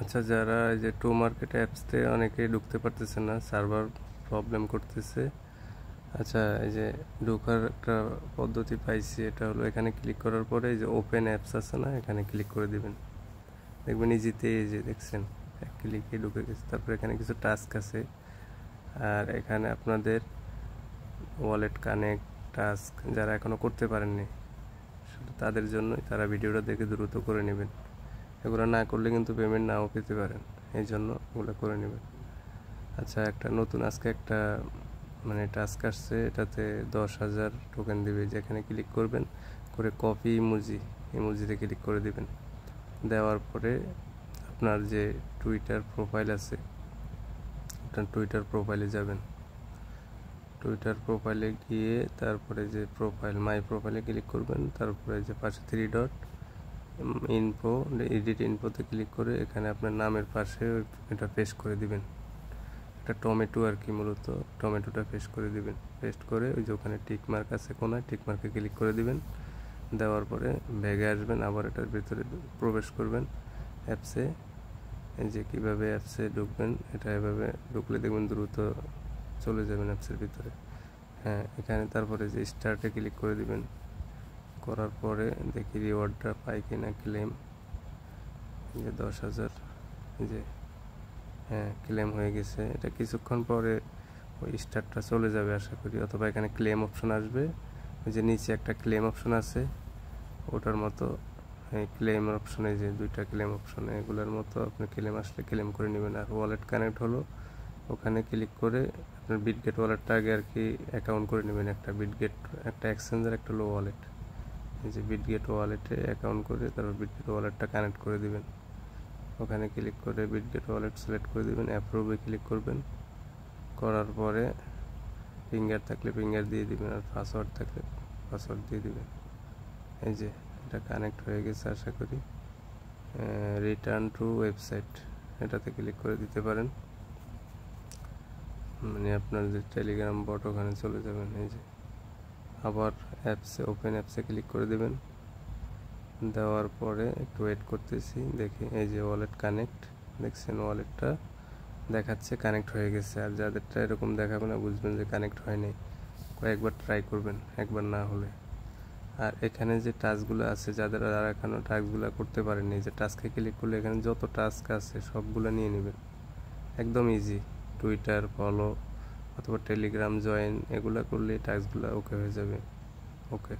আচ্ছা, যারা এই যে টু মার্কেট অ্যাপসতে অনেকেই ঢুকতে পারতেছে না, সার্ভার প্রবলেম করতেছে। আচ্ছা, এই যে ঢোকার একটা পদ্ধতি পাইছি, এটা হলো এখানে ক্লিক করার পরে এই যে ওপেন অ্যাপস আছে না, এখানে ক্লিক করে দিবেন। দেখবেন ইজিতে এই যে দেখছেন এক ক্লিকে ঢুকে গেছে। তারপর এখানে কিছু টাস্ক আছে, আর এখানে আপনাদের ওয়ালেট কানেক্ট টাস্ক যারা এখনও করতে পারেননি শুধু তাদের জন্যই, তারা ভিডিওটা দেখে দ্রুত করে নেবেন। এগুলো না করলে কিন্তু পেমেন্ট নাও পেতে পারেন, এই জন্য এগুলো করে নেবেন। আচ্ছা, একটা নতুন আজকে একটা টাস্ক আসছে, এটাতে 10,000 টোকেন দিবে। যেখানে ক্লিক করবেন করে কপি ইমোজিতে ক্লিক করে দিবেন। দেওয়ার পরে আপনার যে টুইটার প্রোফাইল আছে, আপনার টুইটার প্রোফাইলে যাবেন। টুইটার প্রোফাইলে গিয়ে তারপরে যে প্রোফাইল মাই প্রোফাইলে ক্লিক করবেন। তারপরে যে পাশে 3 ডট ইনফো এডিট ইনফোতে ক্লিক করে এখানে আপনার নামের পাশে এটা পেস্ট করে দিবেন। এটা টমেটো আর কি, মূলত টমেটোটা পেস্ট করে দিবেন। পেস্ট করে ওই যে ওখানে টিক মার্ক আছে কোনায়, টিক মার্কে ক্লিক করে দিবেন। দেওয়ার পরে ব্যাগে আসবেন, আবার এটার ভিতরে প্রবেশ করবেন অ্যাপসে। এই যে কীভাবে অ্যাপসে ঢুকবেন, এটা এভাবে ঢুকলে দেখবেন দ্রুত চলে যাবেন অ্যাপসের ভিতরে। হ্যাঁ, এখানে তারপরে যে স্টার্টে ক্লিক করে দিবেন। করার পরে দেখি রিওয়ার্ডটা পাই কিনা, ক্লেম যে 10,000, যে হ্যাঁ ক্লেম হয়ে গেছে। এটা কিছুক্ষণ পরে ওই স্টারটা চলে যাবে আশা করি, অথবা এখানে ক্লেম অপশন আসবে। ওই যে নিচে একটা ক্লেম অপশন আছে, ওটার মতো এই ক্লেম অপশনে, যে 2টা ক্লেম অপশন, এগুলোর মতো আপনি ক্লেম আসলে ক্লেম করে নেবেন। আর ওয়ালেট কানেক্ট হলো, ওখানে ক্লিক করে আপনার বিটগেট ওয়ালেটটা আগে আর কি অ্যাকাউন্ট করে নেবেন। একটা বিটগেট, একটা এক্সচেঞ্জার, একটা লো ওয়ালেট। এই যে বিটগেট ওয়ালেটে অ্যাকাউন্ট করে তারপর বিটগেট ওয়ালেটটা কানেক্ট করে দিবেন। ওখানে ক্লিক করে বিটগেট ওয়ালেট সিলেক্ট করে দিবেন, অ্যাপ্রুভে ক্লিক করবেন। করার পরে ফিঙ্গার থাকলে ফিঙ্গার দিয়ে দিবেন, আর পাসওয়ার্ড থাকলে পাসওয়ার্ড দিয়ে দিবেন। এই যে এটা কানেক্ট হয়ে গেছে আশা করি। রিটার্ন টু ওয়েবসাইট, এটাতে ক্লিক করে দিতে পারেন, আপনার যে টেলিগ্রাম বট ওখানে চলে যাবেন। এই যে আবার অ্যাপসে ওপেন অ্যাপসে ক্লিক করে দেবেন। দেওয়ার পরে একটু ওয়েট করতেছি, দেখি এই যে ওয়ালেট কানেক্ট, দেখছেন ওয়ালেটটা দেখাচ্ছে কানেক্ট হয়ে গেছে। আর যাদেরটা এরকম দেখাবে না, বুঝবেন যে কানেক্ট হয়নি। কয়েকবার ট্রাই করবেন, একবার না হলে। আর এখানে যে টাস্কগুলো আছে, যারা এখনও টাস্কগুলো করতে পারেননি, যে টাস্কে ক্লিক করলে এখানে যত টাস্ক আছে সবগুলো নিয়ে নেবেন, একদম ইজি। টুইটার ফলো অথবা টেলিগ্রাম জয়েন, এগুলো করলে টাস্কগুলো ওকে হয়ে যাবে। ওকে।